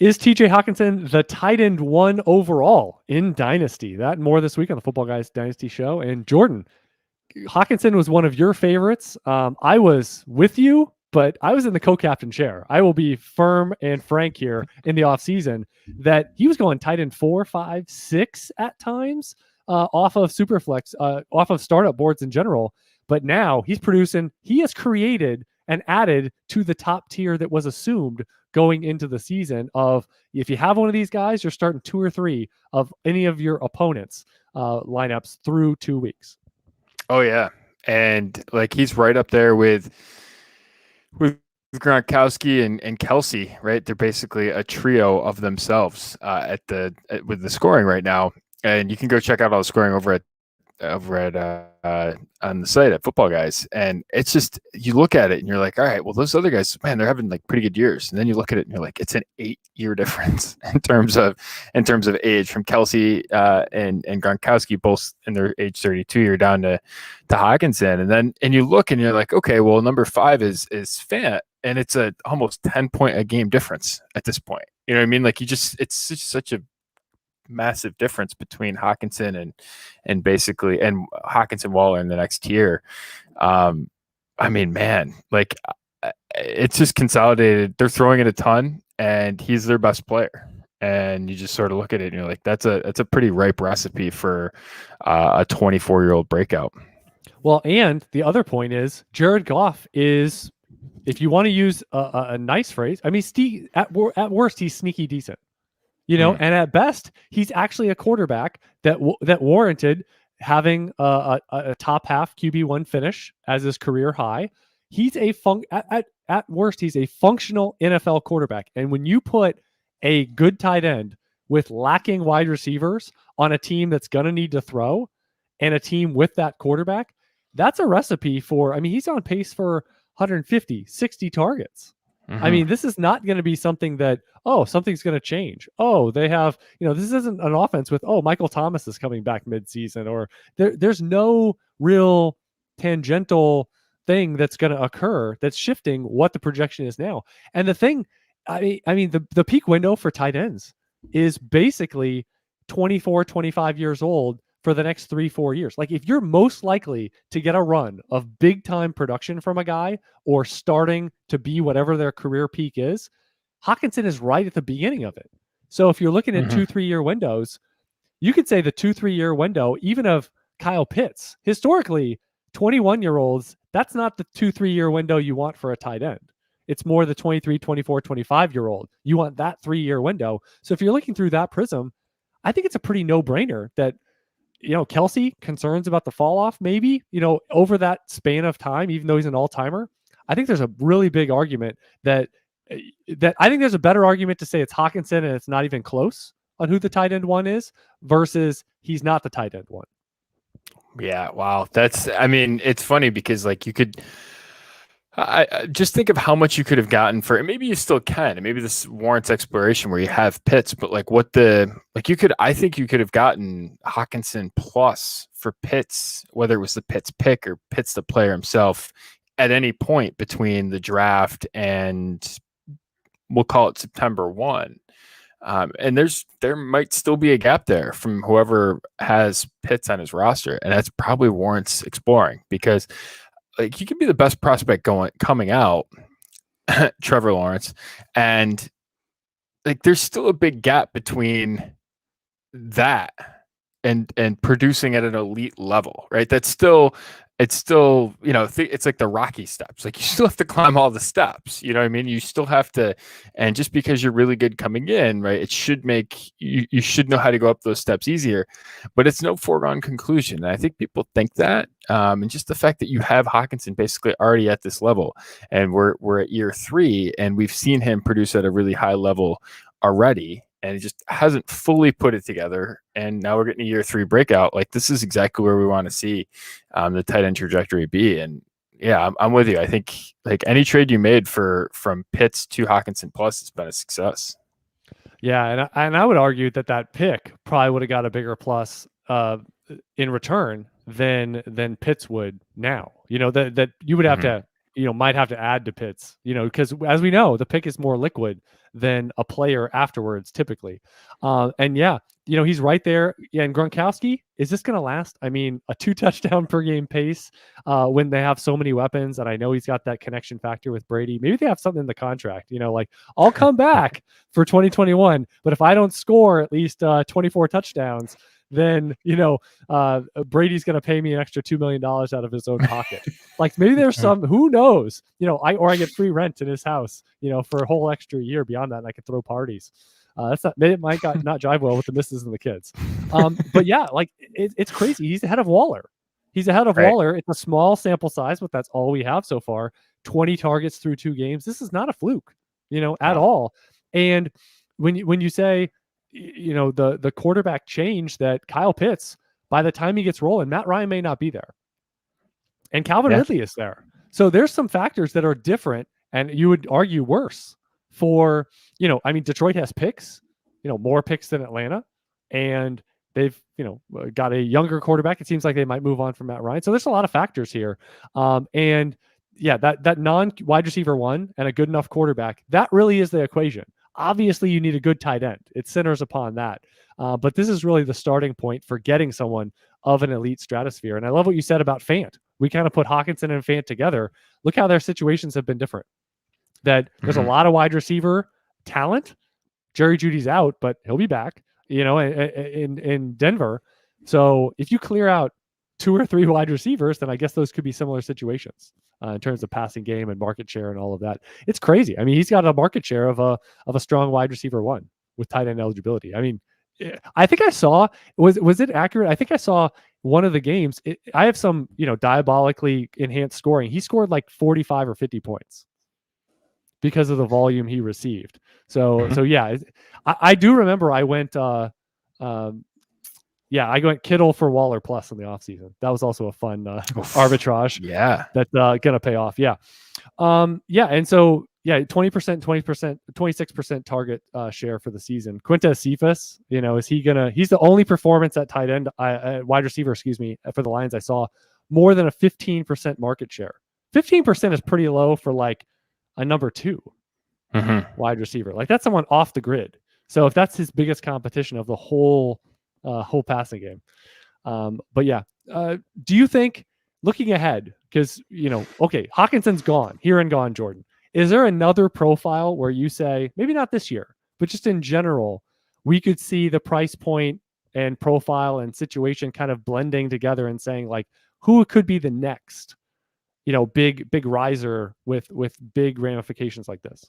Is TJ Hockenson the tight end 1 overall in Dynasty? That and more this week on the Footballguys Dynasty Show. And Jordan, Hockenson was one of your favorites. I was with you, but I was in the co-captain chair. I will be firm and frank here in the offseason that he was going tight end 4, 5, 6 at times off of Superflex, off of startup boards in general. But now he's producing, he has created and added to the top tier that was assumed going into the season of if you have one of these guys, you're starting 2 or 3 of any of your opponents' lineups through 2 weeks. Oh yeah, and like he's right up there with Gronkowski and Kelsey, right? They're basically a trio of themselves with the scoring right now. And you can go check out all the scoring over at on the site at Footballguys, and it's just you look at it and you're like, all right, well those other guys, man, they're having like pretty good years, and then you look at it and you're like, it's an 8-year difference in terms of age from Kelsey and Gronkowski, both in their age 32. You're down to Hockenson, and you look and you're like, okay, well number 5 is Fant, and it's a almost 10-point a game difference at this point. You know what I mean? Like it's just such a massive difference between Hockenson and basically and Hockenson Waller in the next tier. I mean, man, like it's just consolidated. They're throwing it a ton, and he's their best player. And you just sort of look at it and you're like, that's a pretty ripe recipe for a 24-year-old breakout. Well, and the other point is Jared Goff is, if you want to use a nice phrase, I mean, at worst, he's sneaky decent. You know, and at best, he's actually a quarterback that warranted having a top half QB1 finish as his career high. He's at worst, he's a functional NFL quarterback. And when you put a good tight end with lacking wide receivers on a team that's going to need to throw, and a team with that quarterback, that's a recipe for, I mean, he's on pace for 150, 60 targets. I mean, this is not going to be something that, something's going to change. They have, this isn't an offense with, Michael Thomas is coming back midseason, or there's no real tangential thing that's going to occur that's shifting what the projection is now. And the thing, I mean, the peak window for tight ends is basically 24, 25 years old for the next 3-4 years. Like if you're most likely to get a run of big time production from a guy or starting to be whatever their career peak is, Hockenson is right at the beginning of it. So if you're looking at 2-3 year windows, you could say the 2-3 year window, even of Kyle Pitts, historically 21-year-olds, that's not the 2-3 year window you want for a tight end. It's more the 23, 24, 25-year-old. You want that 3-year window. So if you're looking through that prism, I think it's a pretty no-brainer that, Kelsey, concerns about the fall off, maybe, over that span of time, even though he's an all-timer. I think there's a really big argument that I think there's a better argument to say it's Hockenson and it's not even close on who the tight end 1 is versus he's not the tight end 1. Yeah. Wow. It's funny because like you could, I just think of how much you could have gotten for it. Maybe you still can, and maybe this warrants exploration where you have Pitts, but like I think you could have gotten Hockenson plus for Pitts, whether it was the Pitts pick or Pitts the player himself, at any point between the draft and we'll call it September 1. And there might still be a gap there from whoever has Pitts on his roster, and that's probably warrants exploring because like you could be the best prospect coming out, Trevor Lawrence, and like there's still a big gap between that and producing at an elite level, right? It's still it's like the Rocky steps. Like you still have to climb all the steps. You know what I mean? You still have to, and just because you're really good coming in, right? It should make you should know how to go up those steps easier, but it's no foregone conclusion. And I think people think that, and just the fact that you have Hockenson basically already at this level, and we're at year 3, and we've seen him produce at a really high level already. And he just hasn't fully put it together. And now we're getting a year 3 breakout. Like this is exactly where we want to see the tight end trajectory be. And yeah, I'm with you. I think like any trade you made from Pitts to Hockenson plus has been a success. Yeah, and I would argue that pick probably would have got a bigger plus in return than Pitts would now. That you would have to might have to add to Pitts, because as we know, the pick is more liquid than a player afterwards, typically. And yeah, he's right there. Yeah, and Gronkowski, is this going to last? I mean, a 2 touchdown per game pace when they have so many weapons, and I know he's got that connection factor with Brady. Maybe they have something in the contract, like I'll come back for 2021, but if I don't score at least 24 touchdowns, then Brady's going to pay me an extra $2 million out of his own pocket. Like maybe there's some, who knows, I get free rent in his house, for a whole extra year beyond that, and I could throw parties. It might not jive well with the misses and the kids. But yeah, like it's crazy. He's ahead of Waller. He's ahead of Waller. It's a small sample size, but that's all we have so far. 20 targets through 2 games. This is not a fluke, at all. And when you say, the quarterback change, that Kyle Pitts, by the time he gets rolling, Matt Ryan may not be there. And Calvin Ridley is there. So there's some factors that are different, and you would argue worse for, Detroit has picks, more picks than Atlanta, and they've, got a younger quarterback. It seems like they might move on from Matt Ryan. So there's a lot of factors here. And yeah, that non-wide receiver 1 and a good enough quarterback, that really is the equation. Obviously, you need a good tight end. It centers upon that. But this is really the starting point for getting someone of an elite stratosphere. And I love what you said about Fant. We kind of put Hockenson and Fant together. Look how their situations have been different. That there's a lot of wide receiver talent. Jerry Jeudy's out, but he'll be back, in Denver. So if you clear out 2 or 3 wide receivers, then I guess those could be similar situations in terms of passing game and market share and all of that. It's crazy. I mean, he's got a market share of a strong wide receiver 1 with tight end eligibility. I mean, I think I saw, was it accurate? I think I saw one of the games. I have some, diabolically enhanced scoring. He scored like 45 or 50 points because of the volume he received. So yeah, I do remember I went, I went Kittle for Waller plus in the offseason. That was also a fun arbitrage. Yeah. That's going to pay off. Yeah. And so, 20%, 20%, 26% target share for the season. Quintez Cephas, is he's the only performance at tight end, wide receiver, for the Lions I saw more than a 15% market share. 15% is pretty low for like a number 2 wide receiver. Like that's someone off the grid. So if that's his biggest competition of the whole passing game. But yeah, do you think, looking ahead, because, Hawkinson's gone, here and gone, Jordan, is there another profile where you say, maybe not this year, but just in general, we could see the price point and profile and situation kind of blending together and saying like, who could be the next, big riser with big ramifications like this?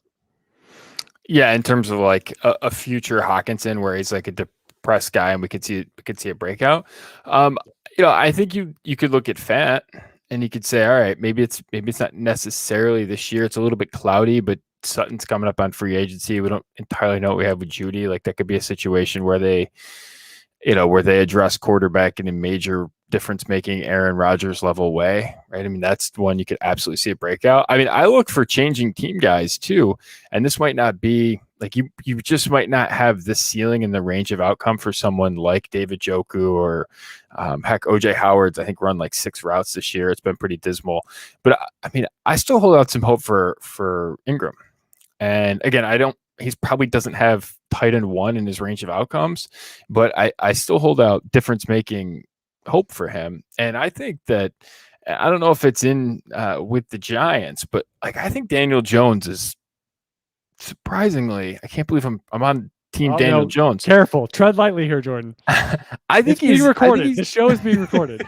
Yeah, in terms of like a future Hockenson where he's like a depressed guy and we could see a breakout. I think you could look at Fant and you could say, all right, maybe it's not necessarily this year. It's a little bit cloudy, but Sutton's coming up on free agency. We don't entirely know what we have with Jeudy. Like that could be a situation where they address quarterback in a major difference-making Aaron Rodgers level way, right? I mean, that's the one you could absolutely see a breakout. I mean, I look for changing team guys too, and this might not be like you just might not have the ceiling and the range of outcome for someone like David Njoku or heck, OJ Howard's, I think, run like 6 routes this year. It's been pretty dismal. But I mean, I still hold out some hope for Ingram. And again, he probably doesn't have tight end 1 in his range of outcomes, but I still hold out difference-making hope for him. And I think that, I don't know if it's in with the Giants, but like I think Daniel Jones is surprisingly, I can't believe I'm on team Daniel Jones. Careful, tread lightly here, Jordan. I think he's being recorded. The show is being recorded.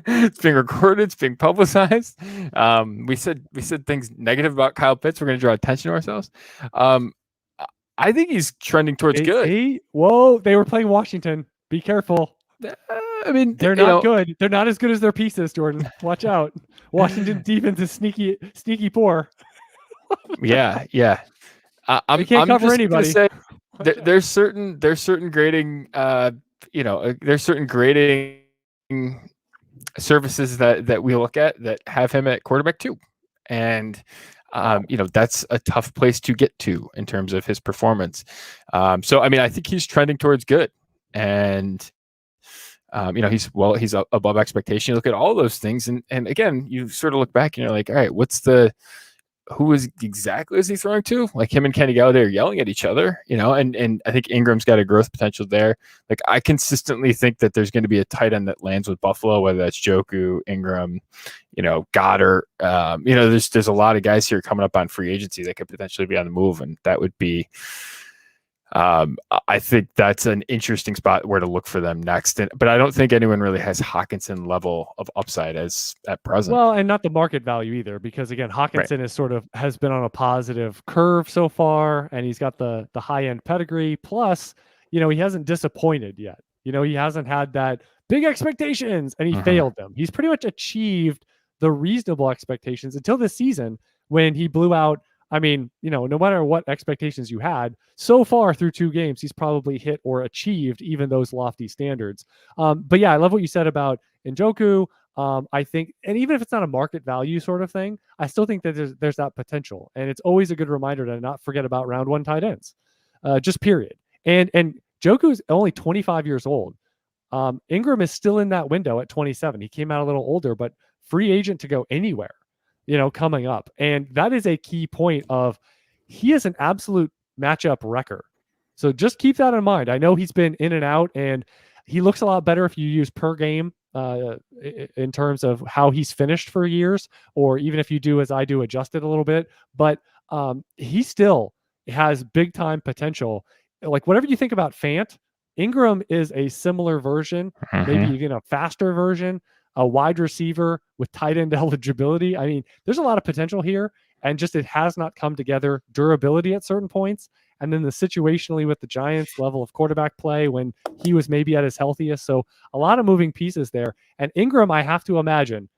It's being recorded. It's being publicized. We said things negative about Kyle Pitts. We're going to draw attention to ourselves. I think he's trending towards good. Whoa, they were playing Washington. Be careful. I mean, they're not good. They're not as good as their pieces, Jordan. Watch out. Washington defense is sneaky poor. Yeah. We can't cover anybody. Say, there's certain grading. There's certain grading services that we look at that have him at quarterback 2, and that's a tough place to get to in terms of his performance. So I mean, I think he's trending towards good, and He's above expectation. You look at all those things, and again, you sort of look back and you're like, all right, who is he throwing to? Like him and Kenny Galladay are yelling at each other, and I think Ingram's got a growth potential there. Like I consistently think that there's going to be a tight end that lands with Buffalo, whether that's Joku, Ingram, Goddard. There's a lot of guys here coming up on free agency that could potentially be on the move, and that would be. I think that's an interesting spot where to look for them next. But I don't think anyone really has Hockenson level of upside as at present. Well, and not the market value either, because again, Hockenson has been on a positive curve so far, and he's got the high end pedigree. Plus, he hasn't disappointed yet. He hasn't had that big expectations, and he failed them. He's pretty much achieved the reasonable expectations until this season when he blew out. I mean, no matter what expectations you had so far through 2 games, he's probably hit or achieved even those lofty standards. But yeah, I love what you said about Njoku. I think, and even if it's not a market value sort of thing, I still think that there's that potential. And it's always a good reminder to not forget about round 1 tight ends, just period. And Njoku is only 25 years old. Ingram is still in that window at 27. He came out a little older, but free agent to go anywhere. Coming up. And that is a key point of he is an absolute matchup wrecker. So just keep that in mind. I know he's been in and out, and he looks a lot better if you use per game in terms of how he's finished for years, or even if you do, as I do, adjust it a little bit. But he still has big time potential. Like whatever you think about Fant, Ingram is a similar version, maybe even a faster version. A wide receiver with tight end eligibility. I mean, there's a lot of potential here, and just it has not come together. Durability at certain points, and then the situationally with the Giants level of quarterback play when he was maybe at his healthiest. So a lot of moving pieces there. And Ingram, I have to imagine,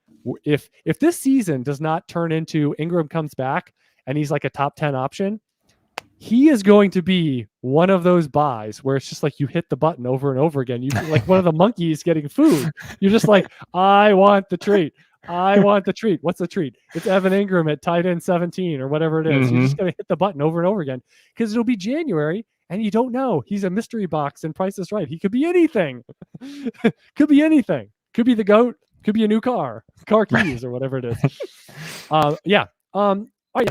if this season does not turn into Ingram comes back and he's like a top 10 option, he is going to be one of those buys where it's just like you hit the button over and over again. You like one of the monkeys getting food. You're just like, I want the treat. I want the treat. What's the treat? It's Evan Ingram at tight end 17 or whatever it is. You're just going to hit the button over and over again because it'll be January and you don't know. He's a mystery box and Price is Right. He could be anything. Could be anything. Could be the GOAT. Could be a new car keys or whatever it is. Oh yeah,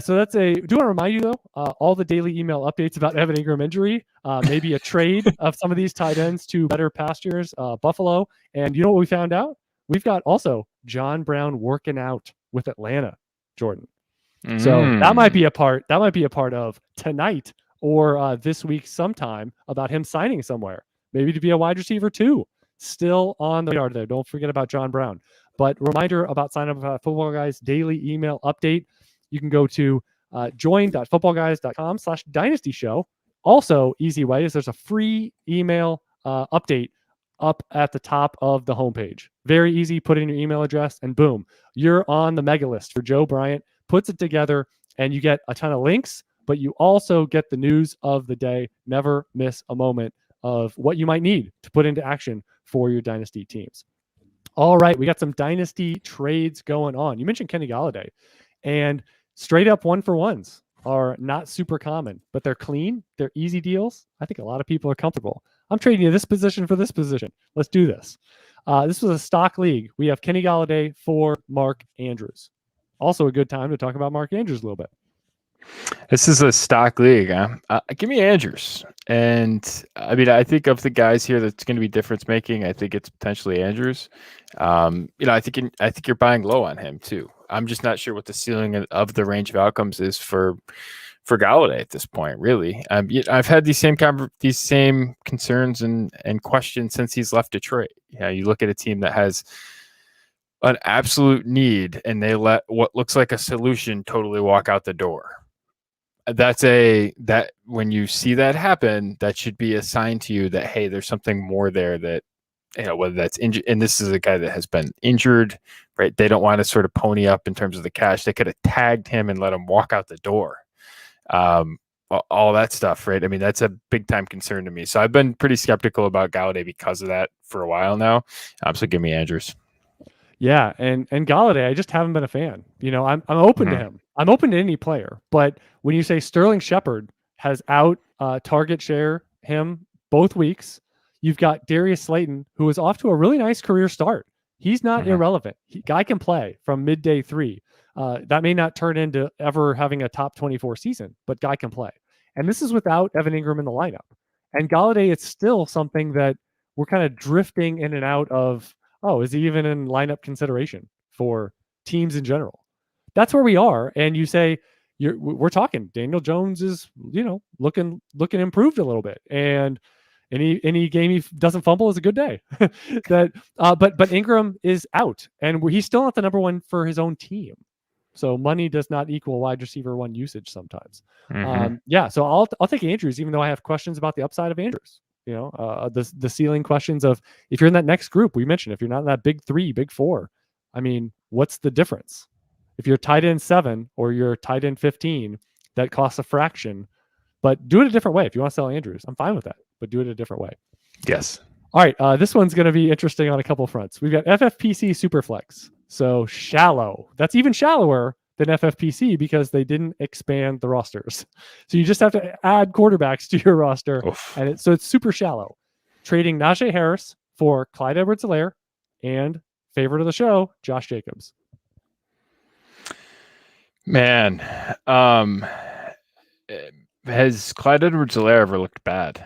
so that's do want to remind you though, all the daily email updates about Evan Ingram injury, maybe a trade of some of these tight ends to better pastures, Buffalo. And you know what we found out? We've got also John Brown working out with Atlanta, Jordan. So that might be a part of tonight or this week sometime about him signing somewhere, maybe to be a wide receiver too. Still on the radar there. Don't forget about John Brown. But reminder about sign up Football Guys daily email update. You can go to join.footballguys.com/dynasty show. Also, easy way is there's a free email update up at the top of the homepage. Very easy. Put in your email address and boom, you're on the mega list for Joe Bryant. Puts it together and you get a ton of links, but you also get the news of the day. Never miss a moment of what you might need to put into action for your dynasty teams. All right, we got some dynasty trades going on. You mentioned Kenny Galladay, and straight up 1-for-1s are not super common, but they're clean. They're easy deals. I think a lot of people are comfortable. I'm trading you this position for this position. Let's do this. This was a stock league. We have Kenny Galladay for Mark Andrews. Also a good time to talk about Mark Andrews a little bit. This is a stock league. Give me Andrews. And I mean, I think of the guys here that's going to be difference making. I think it's potentially Andrews. I think you're buying low on him too. I'm just not sure what the ceiling of the range of outcomes is for Golladay at this point. Really, I've had these same concerns and questions since he's left Detroit. You look at a team that has an absolute need and they let what looks like a solution totally walk out the door. That when you see that happen, that should be a sign to you that, hey, there's something more there that, whether that's injured, and this is a guy that has been injured, right? They don't want to sort of pony up in terms of the cash. They could have tagged him and let him walk out the door. All that stuff, right? I mean, that's a big time concern to me. So I've been pretty skeptical about Golladay because of that for a while now. So give me Andrews. Yeah, and Golladay, I just haven't been a fan. I'm open to him. I'm open to any player, but when you say Sterling Shepard has out target share him both weeks, you've got Darius Slayton, who is off to a really nice career start. He's not irrelevant. Guy can play from midday 3. That may not turn into ever having a top 24 season, but guy can play. And this is without Evan Ingram in the lineup. And Golladay, it's still something that we're kind of drifting in and out of, is he even in lineup consideration for teams in general? That's where we are. And you say, we're talking Daniel Jones is, looking improved a little bit. And any game he doesn't fumble is a good day. But Ingram is out, and he's still not the number one for his own team. So money does not equal wide receiver 1 usage sometimes. So I'll take Andrews, even though I have questions about the upside of Andrews. The ceiling questions of, if you're in that next group we mentioned, if you're not in that big 3, big 4, I mean, what's the difference? If you're tight end 7 or you're tight end 15, that costs a fraction. But do it a different way. If you want to sell Andrews, I'm fine with that, but do it a different way. Yes. All right. This one's going to be interesting on a couple fronts. We've got FFPC Superflex. So shallow. That's even shallower than FFPC because they didn't expand the rosters. So you just have to add quarterbacks to your roster. And so it's super shallow. Trading Najee Harris for Clyde Edwards-Helaire and favorite of the show, Josh Jacobs. Man, has Clyde Edwards-Helaire ever looked bad?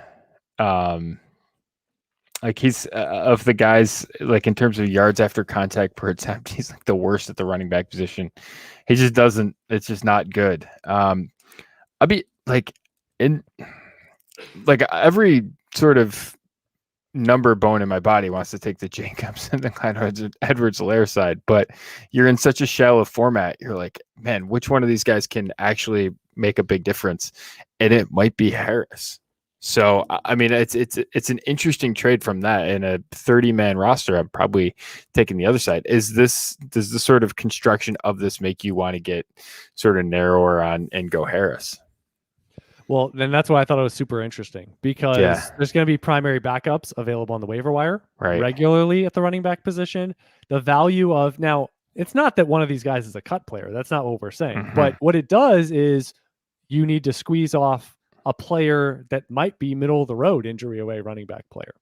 Like he's of the guys, like in terms of yards after contact per attempt, he's like the worst at the running back position. He just doesn't. It's just not good. I'll be like every sort of number bone in my body wants to take the Jacobs and the Clyde Edwards-Helaire side, but you're in such a shallow format. You're like, man, which one of these guys can actually make a big difference? And it might be Harris. So, I mean, it's an interesting trade from that. In a 30-man roster, I'm probably taking the other side. Does the sort of construction of this make you want to get sort of narrower on and go Harris? Well, then that's why I thought it was super interesting, because there's going to be primary backups available on the waiver wire regularly at the running back position. The value of, now, it's not that one of these guys is a cut player. That's not what we're saying. But what it does is you need to squeeze off a player that might be middle of the road injury away running back player.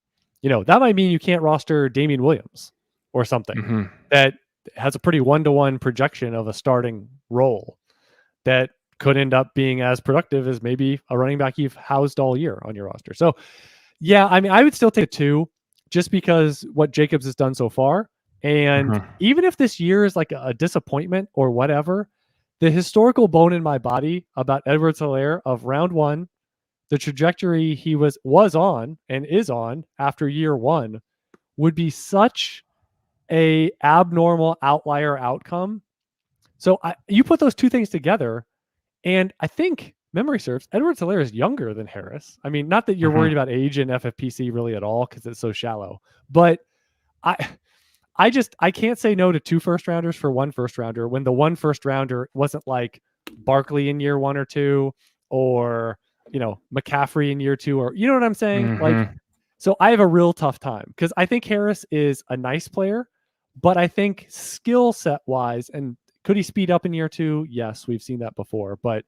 That might mean you can't roster Damian Williams or something that has a pretty 1-to-1 projection of a starting role that could end up being as productive as maybe a running back you've housed all year on your roster. So yeah, I mean, I would still take a 2 just because what Jacobs has done so far. And even if this year is like a disappointment or whatever, the historical bone in my body about Edwards-Helaire of round 1, the trajectory he was on and is on after year 1 would be such a abnormal outlier outcome. So you put those two things together, and I think memory serves, Edwards-Helaire is younger than Harris. I mean, not that you're worried about age in FFPC really at all because it's so shallow, but I can't say no to 2 first rounders for 1 first rounder when the 1 first rounder wasn't like Barkley in year 1 or 2, or McCaffrey in year 2, or you know what I'm saying? Like, so I have a real tough time because I think Harris is a nice player, but I think skill set wise, and could he speed up in year 2? Yes, we've seen that before, but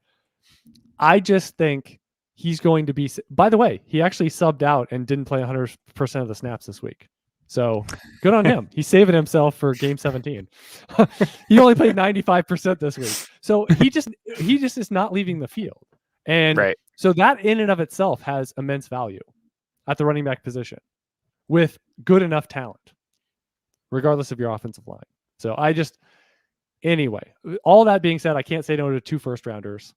I just think he's going to be, by the way, he actually subbed out and didn't play 100% of the snaps this week. So good on him. He's saving himself for game 17. He only played 95% this week. So he just is not leaving the field. And so that in and of itself has immense value at the running back position with good enough talent, regardless of your offensive line. So anyway, all that being said, I can't say no to 2 first rounders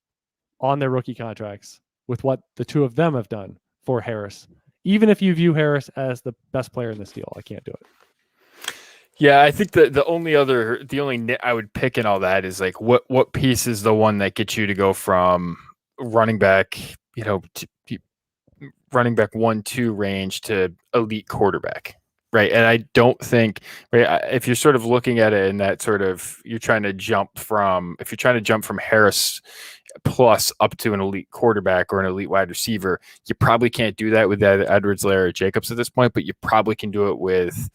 on their rookie contracts with what the 2 of them have done for Harris. Even if you view Harris as the best player in this deal, I can't do it. Yeah, I think the only nit I would pick in all that is like what piece is the one that gets you to go from running back, to running back 1-2 range to elite quarterback, right? And I don't think, if you're sort of looking at it in that sort of, if you're trying to jump from Harris plus up to an elite quarterback or an elite wide receiver, you probably can't do that with either Edwards-Helaire or Jacobs at this point, but you probably can do it with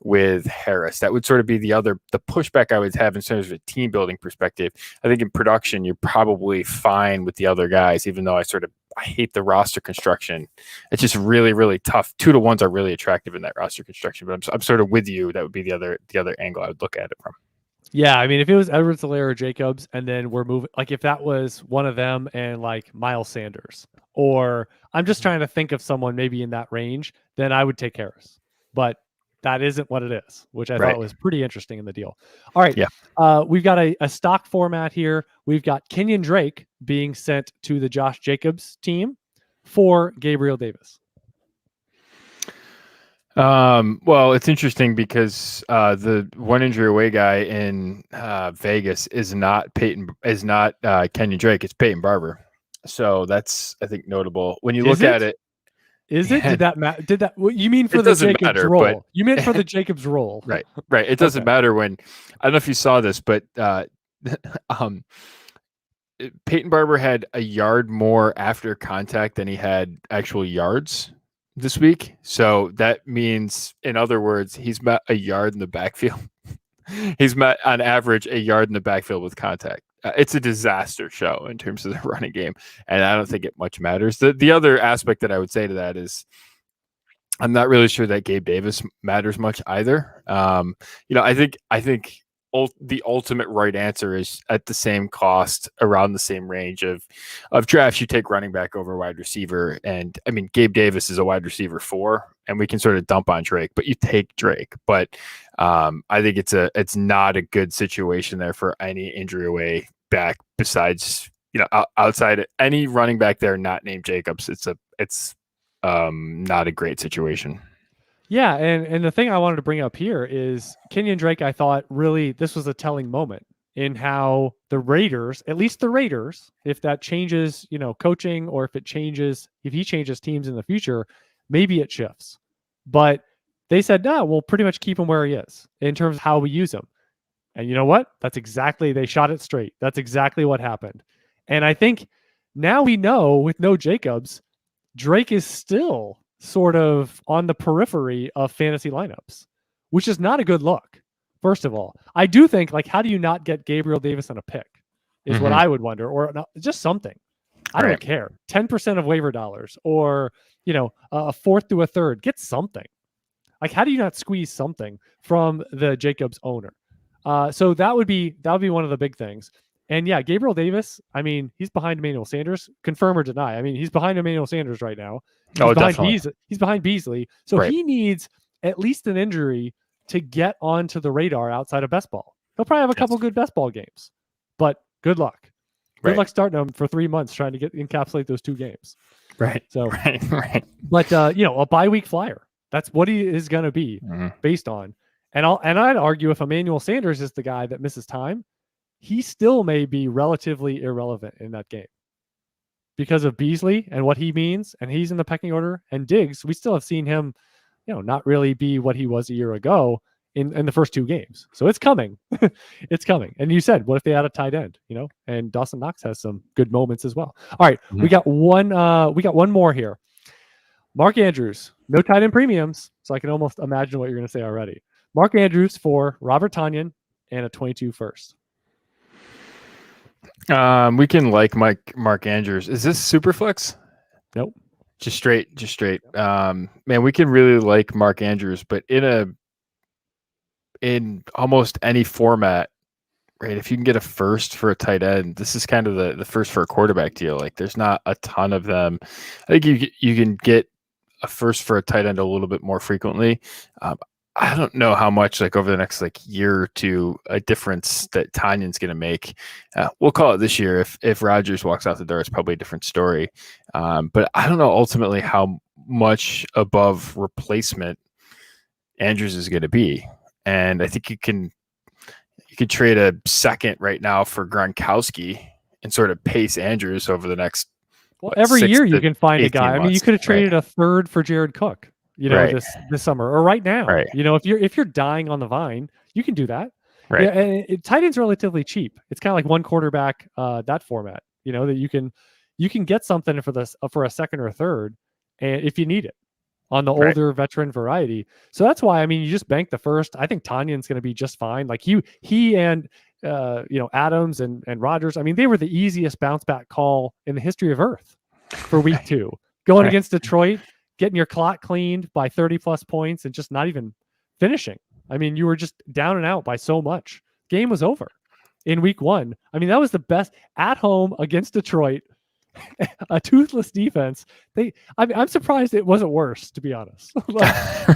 with Harris. That would sort of be the pushback I would have in terms of a team building perspective. I think in production, you're probably fine with the other guys, even though I hate the roster construction. It's just really, really tough. 2-1s are really attractive in that roster construction, but I'm sort of with you. That would be the other angle I would look at it from. Yeah, I mean, if it was Edwards-Helaire or Jacobs, and then we're moving, like if that was one of them and like Miles Sanders, or I'm just trying to think of someone maybe in that range, then I would take Harris. But that isn't what it is, which I thought was pretty interesting in the deal. All right. Yeah. We've got a stock format here. We've got Kenyan Drake being sent to the Josh Jacobs team for Gabriel Davis. Well, it's interesting because the one injury away guy in Vegas is not Kenyan Drake. It's Peyton Barber. So that's, I think, notable when you look at it. Is it? Did that matter? You mean for the Jacobs role? You meant for the Jacobs role, right? It doesn't matter when. I don't know if you saw this, but Peyton Barber had a yard more after contact than he had actual yards this week. So that means, in other words, he's met a yard in the backfield. He's met on average a yard in the backfield with contact. It's a disaster show in terms of the running game, and I don't think it much matters. The other aspect that I would say to that is I'm not really sure that Gabe Davis matters much either. I think the ultimate right answer is at the same cost, around the same range of drafts, you take running back over wide receiver. And I mean, Gabe Davis is a wide receiver 4, and we can sort of dump on Drake, but you take Drake. But I think it's not a good situation there for any injury away back besides, outside of any running back there not named Jacobs. It's not a great situation. Yeah, and the thing I wanted to bring up here is Kenyan Drake. I thought really this was a telling moment in how the Raiders, at least the Raiders, if that changes, coaching, or if he changes teams in the future, maybe it shifts. But they said, no, we'll pretty much keep him where he is in terms of how we use him. And you know what? They shot it straight. That's exactly what happened. And I think now we know with no Jacobs, Drake is still sort of on the periphery of fantasy lineups, which is not a good look. First of all, I do think, how do you not get Gabriel Davis on a pick is what I would wonder, or just something. I don't care. 10% of waiver dollars, or, a fourth to a third, get something. How do you not squeeze something from the Jacobs owner? So that would be one of the big things. And yeah, Gabriel Davis, I mean, he's behind Emmanuel Sanders. Confirm or deny. I mean, he's behind Emmanuel Sanders right now. He's behind Beasley. So he needs at least an injury to get onto the radar outside of best ball. He'll probably have a couple good best ball games, but good luck. Good luck starting him for 3 months trying to encapsulate those 2 games. Right. So, right. But a bye week flyer. That's what he is going to be based on. And I'd argue if Emmanuel Sanders is the guy that misses time, he still may be relatively irrelevant in that game because of Beasley and what he means, and he's in the pecking order. And Diggs, we still have seen him, not really be what he was a year ago in the first 2 games. So it's coming. It's coming. And you said, what if they add a tight end, and Dawson Knox has some good moments as well. All right. We got one more here. Mark Andrews, no tight end premiums. So I can almost imagine what you're going to say already. Mark Andrews for Robert Tonyan and a 22 first. We can Mark Andrews. Is this super flex? Nope. Just straight. Man, we can really like Mark Andrews, but in almost any format, right? If you can get a first for a tight end, this is kind of the first for a quarterback deal. There's not a ton of them. I think you can get a first for a tight end a little bit more frequently. I don't know how much over the next year or two a difference that Tonyan's going to make. We'll call it this year. If Rodgers walks out the door, it's probably a different story. But I don't know ultimately how much above replacement Andrews is going to be. And I think you could trade a second right now for Gronkowski and sort of pace Andrews over the next. Every year you can find a guy. I mean, you could have traded a third for Jared Cook. This summer or right now, if you're dying on the vine, you can do that. Right. Yeah, and tight end's relatively cheap. It's kind of like one quarterback, that format, that you can get something for a second or a third, and if you need it on the older veteran variety. So that's why, I mean, you just bank the first. I think Tonyan's going to be just fine. Like he and Adams and Rodgers, I mean, they were the easiest bounce back call in the history of Earth for week 2. Going against Detroit, getting your clock cleaned by 30 plus points and just not even finishing. I mean, you were just down and out by so much. Game was over in week 1. I mean, that was the best at home against Detroit. A toothless defense. I'm surprised it wasn't worse, to be honest.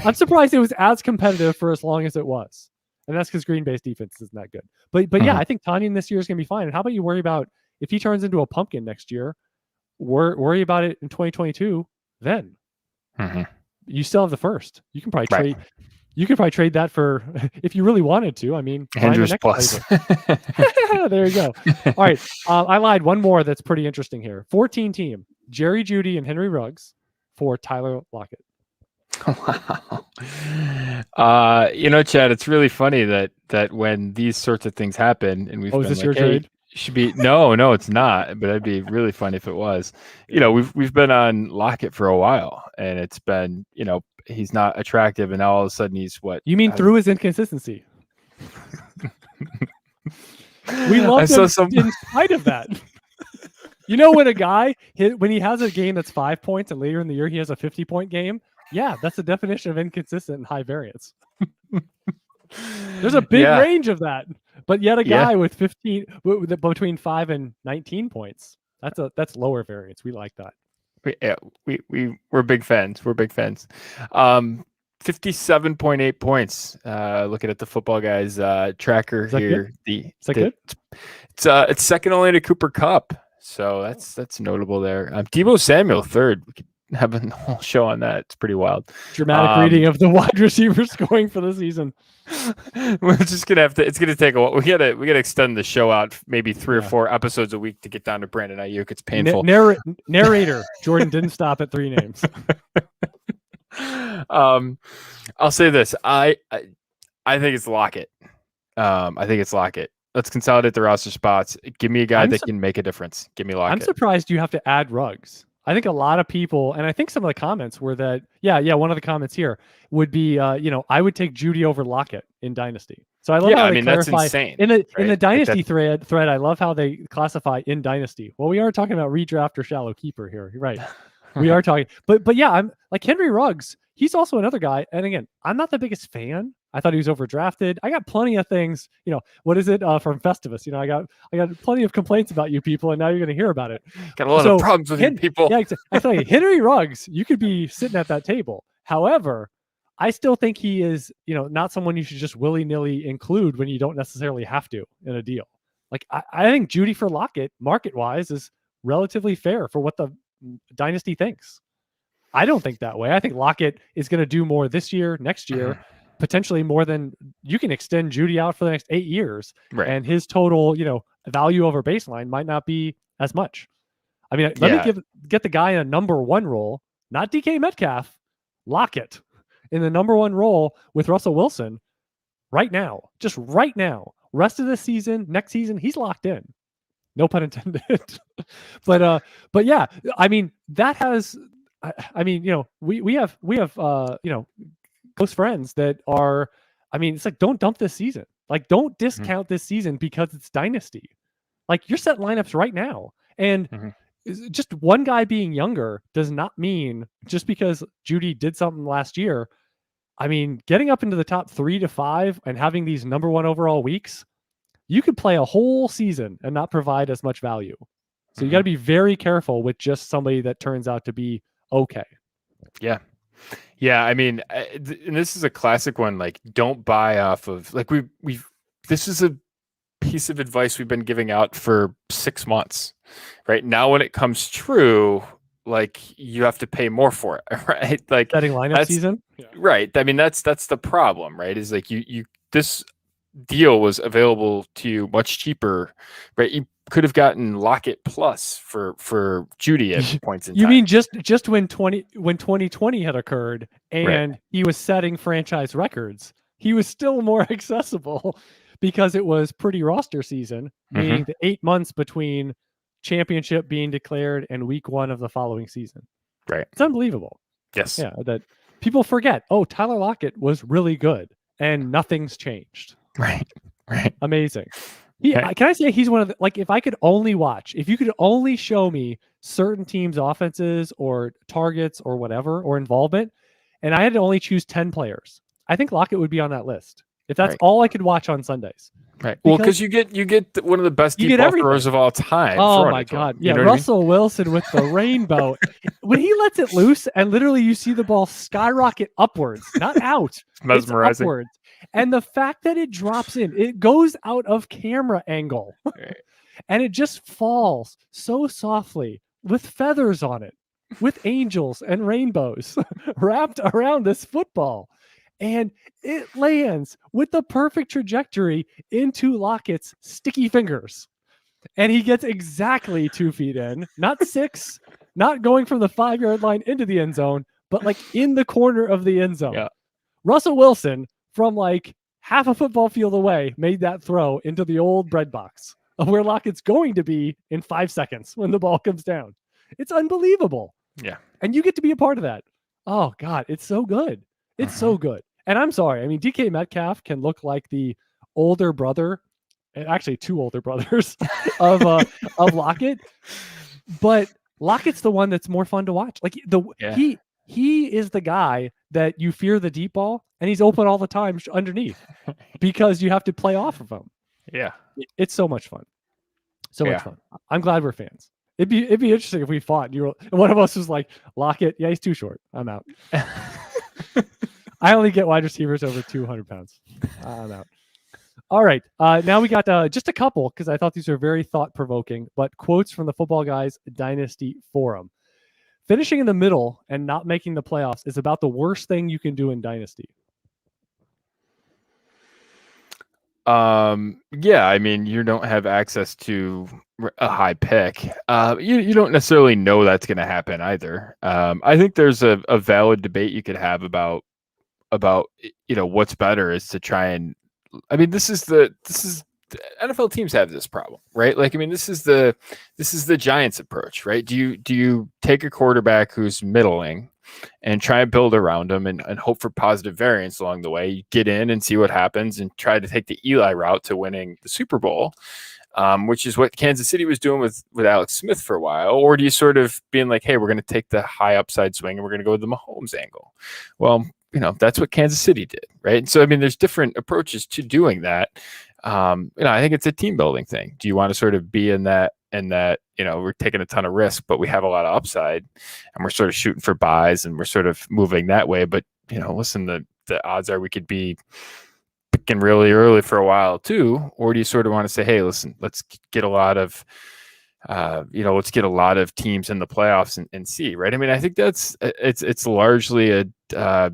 I'm surprised it was as competitive for as long as it was, and that's because Green Bay's defense isn't that good. But yeah, I think Tonyan this year is going to be fine. And how about you worry about if he turns into a pumpkin next year? Worry about it in 2022. Then you still have the first. You can probably trade. You could probably trade that for, if you really wanted to. I mean, Andrews plus. There you go. All right. I lied. One more that's pretty interesting here. 14 team, Jerry Jeudy and Henry Ruggs for Tyler Lockett. Wow. Chad, it's really funny that when these sorts of things happen and we've been is this like, your trade? Should be no, it's not. But it'd be really funny if it was. We've been on Lockett for a while, and it's been he's not attractive, and now all of a sudden he's what? You mean through his inconsistency? We love him in spite of that. When a guy when he has a game that's 5 points and later in the year he has a 50-point game, yeah, that's the definition of inconsistent and high variance. There's a big range of that, but yet a guy with 15 between 5 and 19 points, that's lower variance. We like that. We're big fans. 57.8 points. Looking at the Footballguys tracker here. Is that good? It's second only to Cooper Kupp. So that's notable there. Deebo Samuel third. We could have a whole show on that. It's pretty wild. Dramatic reading of the wide receiver scoring for the season. We're just gonna have to. It's gonna take a while. We gotta extend the show out maybe 3 or 4 episodes a week to get down to Brandon Ayuk. It's painful. Narrator Jordan didn't stop at 3 names. I'll say this. I think it's Lockett. Let's consolidate the roster spots. Give me a guy that can make a difference. Give me Lockett. I'm surprised you have to add Ruggs. I think a lot of people, and I think some of the comments were that, one of the comments here would be, I would take Jeudy over Lockett in Dynasty. So I love how they clarify. That's insane. In the Dynasty thread, I love how they classify in Dynasty. Well, we aren't talking about redraft or shallow keeper here. You're right. We are talking, but yeah, I'm like Henry Ruggs. He's also another guy. And again, I'm not the biggest fan. I thought he was overdrafted. I got plenty of things, what is it from Festivus? I got plenty of complaints about you people, and now you're going to hear about it. Got a lot of problems with you people. Yeah, I tell you, Henry Ruggs, you could be sitting at that table. However, I still think he is, not someone you should just willy-nilly include when you don't necessarily have to in a deal. Like, I think Jeudy for Lockett, market-wise, is relatively fair for what the Dynasty thinks. I don't think that way. I think Lockett is going to do more this year, next year, potentially more than you can extend Jeudy out for the next 8 years. Right. And his total, value over baseline might not be as much. I mean, let me get the guy in a number 1 role, not DK Metcalf, Lockett in the number 1 role with Russell Wilson right now, just right now. Rest of the season, next season, he's locked in. No pun intended. But yeah, I mean, that has, I mean, we have close friends that are, I mean, it's like, don't dump this season. Like, don't discount this season because it's Dynasty. Like, you're setting lineups right now. And just one guy being younger does not mean just because Jeudy did something last year. I mean, getting up into the top 3 to 5 and having these number 1 overall weeks, you could play a whole season and not provide as much value. So you got to be very careful with just somebody that turns out to be okay. Yeah. Yeah. I mean, and this is a classic one. Like, don't buy off of, like, this is a piece of advice we've been giving out for 6 months, right? Now, when it comes true, like, you have to pay more for it, right? Like, setting lineup season. Yeah. Right. I mean, that's the problem, right? Is like this deal was available to you much cheaper, right? You could have gotten Lockett plus for Jeudy at points in time. You mean just when 2020 had occurred and he was setting franchise records, he was still more accessible because it was pretty roster season, meaning the 8 months between championship being declared and week 1 of the following season. Right. It's unbelievable. Yes. Yeah. people forget, oh, Tyler Lockett was really good and nothing's changed. Right. Amazing. Okay. Can I say he's one of the, like, if I could only watch, if you could only show me certain teams' offenses or targets or whatever, or involvement, and I had to only choose 10 players, I think Lockett would be on that list. If that's all I could watch on Sundays. Right. Well, because you get one of the best deep ball throwers of all time. Oh my God. Yeah. Russell Wilson with the rainbow. When he lets it loose and literally you see the ball skyrocket upwards, not out. Mesmerizing. It's upwards. And the fact that it drops in, it goes out of camera angle and it just falls so softly with feathers on it, with angels and rainbows wrapped around this football. And it lands with the perfect trajectory into Lockett's sticky fingers. And he gets exactly 2 feet in, not 6, not going from the 5-yard line into the end zone, but like in the corner of the end zone. Yeah. Russell Wilson, from like half a football field away, made that throw into the old bread box of where Lockett's going to be in 5 seconds when the ball comes down. It's unbelievable. Yeah. And you get to be a part of that. Oh, God, it's so good. It's so good. And I'm sorry. I mean, DK Metcalf can look like the older brother, actually 2 older brothers of Lockett, but Lockett's the one that's more fun to watch. Like he is the guy that you fear the deep ball, and he's open all the time underneath because you have to play off of him. Yeah, it's so much fun. So much fun. I'm glad we're fans. It'd be interesting if we fought. And one of us was like, Lockett, yeah, he's too short. I'm out. I only get wide receivers over 200 pounds. I'm out. All right. Now we got just a couple, because I thought these were very thought-provoking, but quotes from the Footballguys Dynasty Forum. Finishing in the middle and not making the playoffs is about the worst thing you can do in Dynasty. Yeah, I mean, you don't have access to a high pick. You don't necessarily know that's going to happen either. I think there's a valid debate you could have about what's better is to try and, I mean, this is NFL teams have this problem, right? Like, I mean, this is the Giants approach, right? Do you take a quarterback who's middling and try and build around him and hope for positive variance along the way? You get in and see what happens and try to take the Eli route to winning the Super Bowl, which is what Kansas City was doing with Alex Smith for a while. Or do you sort of being like, hey, we're going to take the high upside swing and we're going to go with the Mahomes angle? Well, that's what Kansas City did, right? And so, I mean, there's different approaches to doing that. I think it's a team building thing. Do you want to sort of be in that, we're taking a ton of risk, but we have a lot of upside and we're sort of shooting for buys and we're sort of moving that way. But, listen, the odds are we could be picking really early for a while too. Or do you sort of want to say, hey, listen, let's get a lot of, teams in the playoffs and see, right? I mean, I think it's largely a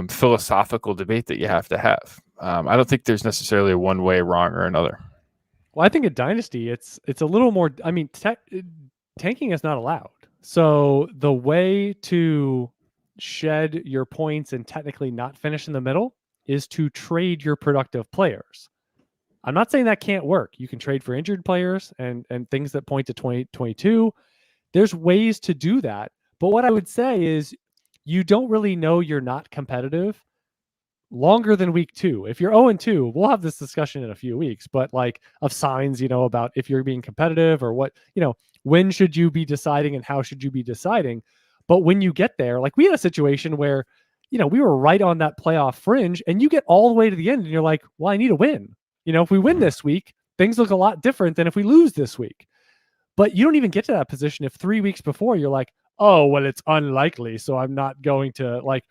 philosophical debate that you have to have. I don't think there's necessarily a one way wrong or another. Well, I think in Dynasty, it's a little more. I mean, tanking is not allowed. So the way to shed your points and technically not finish in the middle is to trade your productive players. I'm not saying that can't work. You can trade for injured players and things that point to 2022. There's ways to do that. But what I would say is you don't really know you're not competitive longer than week 2. If you're 0-2, we'll have this discussion in a few weeks, but like of signs, about if you're being competitive or what, when should you be deciding and how should you be deciding? But when you get there, like we had a situation where, we were right on that playoff fringe and you get all the way to the end and you're like, well, I need a win. If we win this week, things look a lot different than if we lose this week. But you don't even get to that position if 3 weeks before you're like, oh, well, it's unlikely, so I'm not going to like,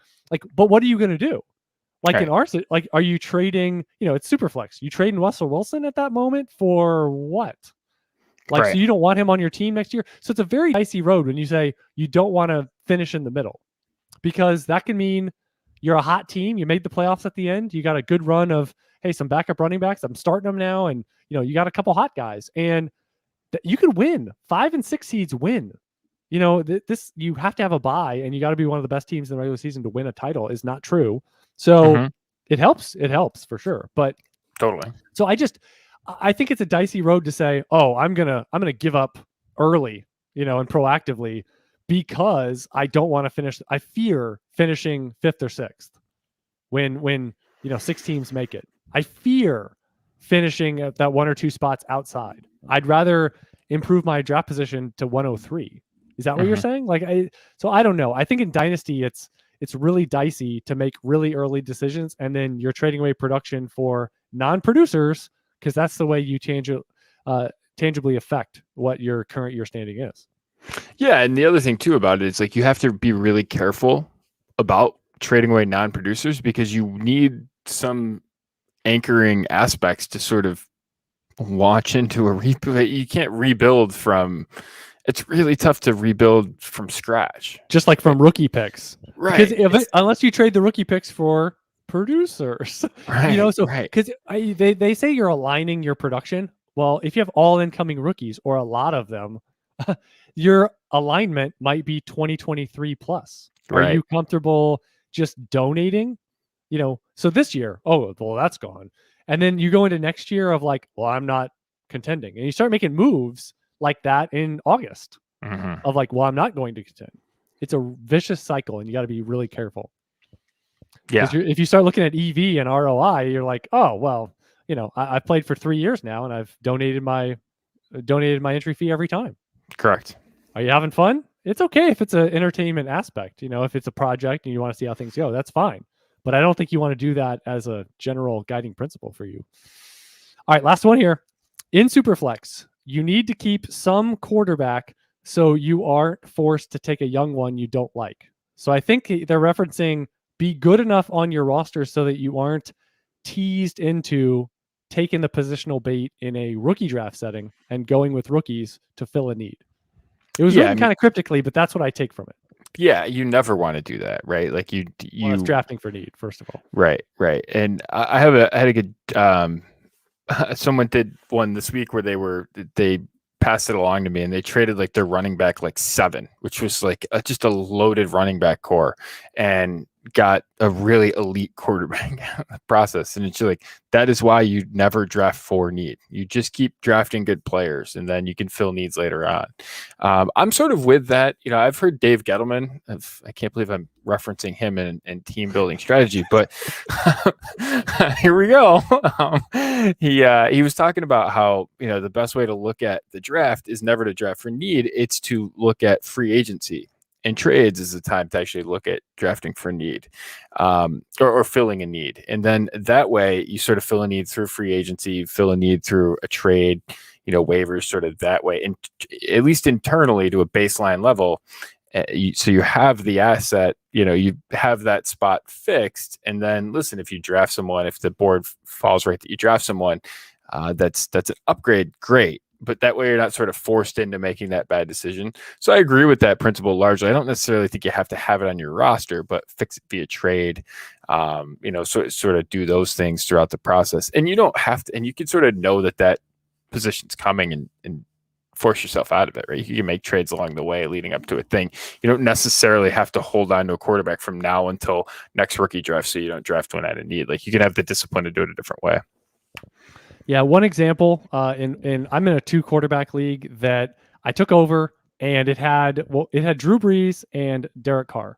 but what are you going to do? Like in our, like, are you trading, it's super flex. You trading Russell Wilson at that moment for what? Like, so you don't want him on your team next year. So it's a very dicey road when you say you don't want to finish in the middle, because that can mean you're a hot team. You made the playoffs at the end. You got a good run of, hey, some backup running backs. I'm starting them now. And, you got a couple hot guys and you could win. 5 and 6 seeds win. This, you have to have a bye and you got to be one of the best teams in the regular season to win a title is not true. So it helps for sure. But totally. So I think it's a dicey road to say, oh, I'm going to give up early, and proactively because I don't want to finish. I fear finishing 5th or 6th when 6 teams make it. I fear finishing at that 1 or 2 spots outside. I'd rather improve my draft position to 103. Is that what you're saying? So I don't know. I think in Dynasty, it's really dicey to make really early decisions, and then you're trading away production for non-producers because that's the way you tangibly affect what your current year standing is. Yeah, and the other thing too about it is like you have to be really careful about trading away non-producers because you need some anchoring aspects to sort of launch into a rebuild. You can't rebuild from. It's really tough to rebuild from scratch, just like from rookie picks, right? Because unless you trade the rookie picks for producers, right? Because they say you're aligning your production. Well, if you have all incoming rookies or a lot of them, your alignment might be 2023 plus. Are you comfortable just donating? So this year, that's gone. And then you go into next year of like, well, I'm not contending. And you start making moves like that in August of like, well, I'm not going to contend. It's a vicious cycle and you got to be really careful. Yeah. If you start looking at EV and ROI, you're like, oh, well, I've played for 3 years now and I've donated my entry fee every time. Correct. Are you having fun? It's okay if it's an entertainment aspect, if it's a project and you want to see how things go, that's fine. But I don't think you want to do that as a general guiding principle for you. All right, last one here. In Superflex, you need to keep some quarterback so you aren't forced to take a young one you don't like. So I think they're referencing be good enough on your roster so that you aren't teased into taking the positional bait in a rookie draft setting and going with rookies to fill a need. It was written kind of cryptically, but that's what I take from it. Yeah, you never want to do that, right? Like you it's drafting for need, first of all. Right. And I had a good someone did one this week where they passed it along to me and they traded like their running back like 7, which was like just a loaded running back core, and got a really elite quarterback process. And it's like, that is why you never draft for need. You just keep drafting good players and then you can fill needs later on. I'm sort of with that. I've heard Dave Gettleman, I can't believe I'm referencing him in team building strategy, but here we go. He was talking about how, the best way to look at the draft is never to draft for need. It's to look at free agency. And trades is the time to actually look at drafting for need, or filling a need. And then that way you sort of fill a need through free agency, fill a need through a trade, waivers sort of that way. And at least internally to a baseline level. So you have the asset, you have that spot fixed. And then listen, if you draft someone, if the board falls right that you draft someone, that's an upgrade. Great. But that way you're not sort of forced into making that bad decision. So I agree with that principle largely. I don't necessarily think you have to have it on your roster, but fix it via trade, sort of do those things throughout the process. And you don't have to, and you can sort of know that position's coming and force yourself out of it, right? You can make trades along the way leading up to a thing. You don't necessarily have to hold on to a quarterback from now until next rookie draft so you don't draft one out of need. Like you can have the discipline to do it a different way. Yeah, one example, I'm in a 2 quarterback league that I took over, and it had Drew Brees and Derek Carr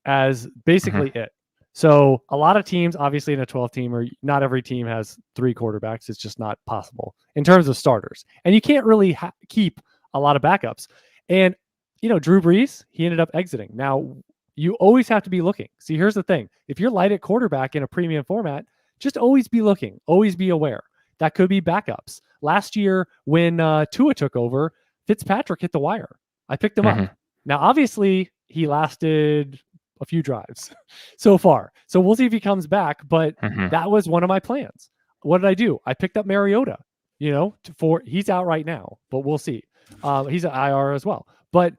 as basically it. So a lot of teams, obviously in a 12 team, or not every team has 3 quarterbacks. It's just not possible in terms of starters, and you can't really keep a lot of backups. And Drew Brees, he ended up exiting. Now you always have to be looking. See, here's the thing: if you're light at quarterback in a premium format, just always be looking, always be aware. That could be backups. Last year, when Tua took over, Fitzpatrick hit the wire. I picked him up. Now, obviously, he lasted a few drives so far. So we'll see if he comes back. But that was one of my plans. What did I do? I picked up Mariota. He's out right now, but we'll see. He's an IR as well. But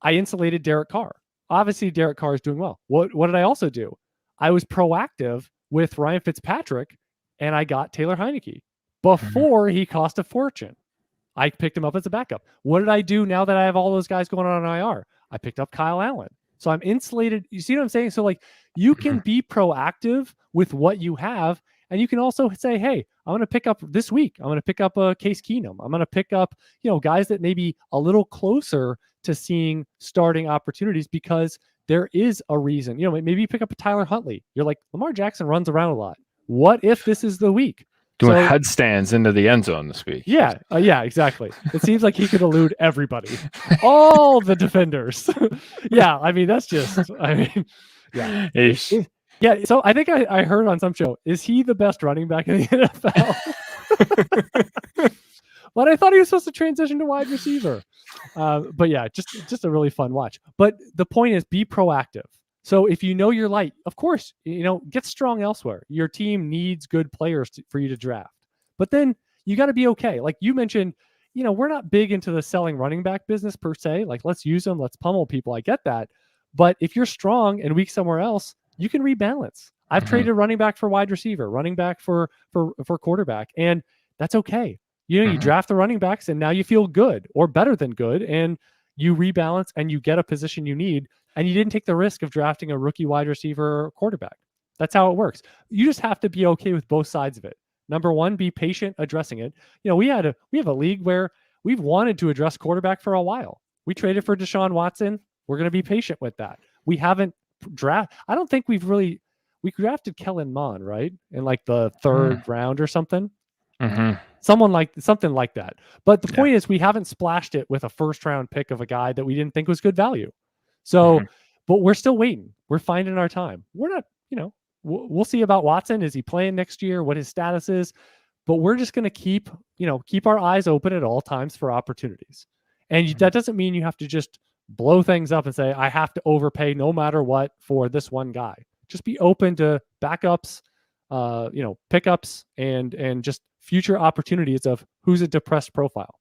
I insulated Derek Carr. Obviously, Derek Carr is doing well. What did I also do? I was proactive with Ryan Fitzpatrick, and I got Taylor Heineke before he cost a fortune. I picked him up as a backup. What did I do now that I have all those guys going on IR? I picked up Kyle Allen. So I'm insulated. You see what I'm saying? So like you can be proactive with what you have, and you can also say, hey, I'm going to pick up this week. I'm going to pick up a Case Keenum. I'm going to pick up, guys that may be a little closer to seeing starting opportunities because there is a reason. Maybe you pick up a Tyler Huntley. You're like, Lamar Jackson runs around a lot. What if this is the week? Doing headstands into the end zone this week. Yeah, exactly. It seems like he could elude everybody, all the defenders. Yeah, that's just, yeah. Yeah, so I think I heard on some show, is he the best running back in the NFL? But I thought he was supposed to transition to wide receiver. But yeah, just a really fun watch. But the point is, be proactive. So if you're light, of course, get strong elsewhere. Your team needs good players for you to draft. But then you got to be okay. Like you mentioned, we're not big into the selling running back business per se. Like, let's use them, let's pummel people. I get that. But if you're strong and weak somewhere else, you can rebalance. I've traded running back for wide receiver, running back for quarterback, and that's okay. You draft the running backs and now you feel good or better than good, and you rebalance and you get a position you need, and you didn't take the risk of drafting a rookie wide receiver or quarterback. That's how it works. You just have to be okay with both sides of it. Number one, be patient addressing it. We have a league where we've wanted to address quarterback for a while. We traded for Deshaun Watson. We're going to be patient with that. We haven't I don't think we drafted Kellen Mond, right? In like the third round or something. Something like that. But the point is, we haven't splashed it with a first round pick of a guy that we didn't think was good value. So, but we're still waiting. We're finding our time. We're not, we'll see about Watson. Is he playing next year? What his status is? But we're just going to keep our eyes open at all times for opportunities. And that doesn't mean you have to just blow things up and say, I have to overpay no matter what for this one guy. Just be open to backups, pickups, and just future opportunities of who's a depressed profile.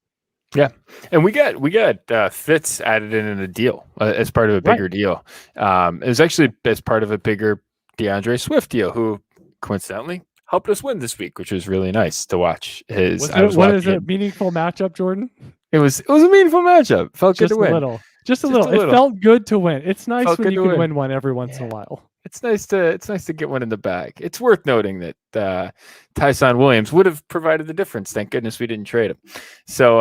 Yeah, and we got Fitz added in a deal as part of a bigger deal. It was actually as part of a bigger DeAndre Swift deal, who coincidentally helped us win this week, which was really nice to watch. What is a meaningful matchup, Jordan? It was a meaningful matchup. Felt good to win. Just a little. It felt good to win. It's nice when you can win one every once in a while. It's nice to get one in the bag. It's worth noting that Tyson Williams would have provided the difference. Thank goodness we didn't trade him. So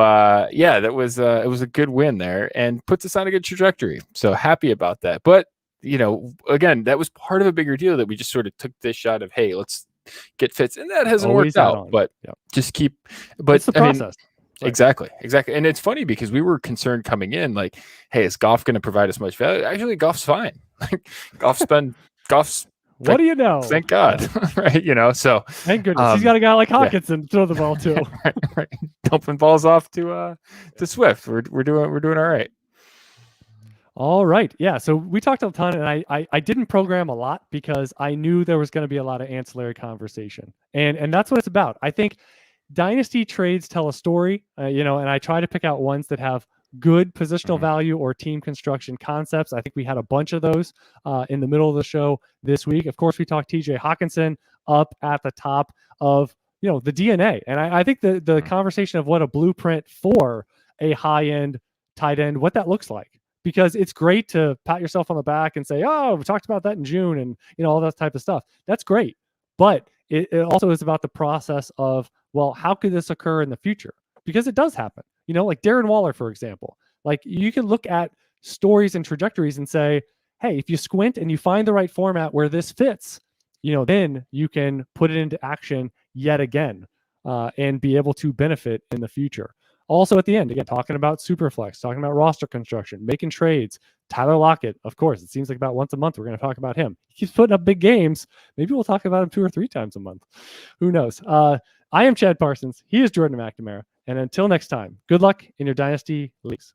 it was a good win there and puts us on a good trajectory. So happy about that. But again, that was part of a bigger deal that we just sort of took this shot of, hey, let's get Fitz, and that hasn't worked out. But just keep. But it's the process. Exactly. And it's funny because we were concerned coming in, like, hey, is Goff going to provide us much value? Actually, Goff's fine. Goff's what do you know? Thank God. Right. So thank goodness he's got a guy like Hockenson to throw the ball to. right. Dumping balls off to Swift. We're doing all right. All right. Yeah. So we talked a ton, and I didn't program a lot because I knew there was going to be a lot of ancillary conversation. And that's what it's about. I think Dynasty Trades tell a story, and I try to pick out ones that have good positional value or team construction concepts. I think we had a bunch of those in the middle of the show this week. Of course, we talked TJ Hockenson up at the top of, the DNA. And I think the conversation of what a blueprint for a high-end tight end, what that looks like, because it's great to pat yourself on the back and say, oh, we talked about that in June and, all that type of stuff. That's great. But it also is about the process of, well, how could this occur in the future? Because it does happen. Like Darren Waller, for example. Like, you can look at stories and trajectories and say, hey, if you squint and you find the right format where this fits, then you can put it into action yet again and be able to benefit in the future. Also at the end, again, talking about Superflex, talking about roster construction, making trades. Tyler Lockett, of course, it seems like about once a month we're going to talk about him. He keeps putting up big games. Maybe we'll talk about him 2 or 3 times a month. Who knows? I am Chad Parsons. He is Jordan McNamara. And until next time, good luck in your Dynasty leagues.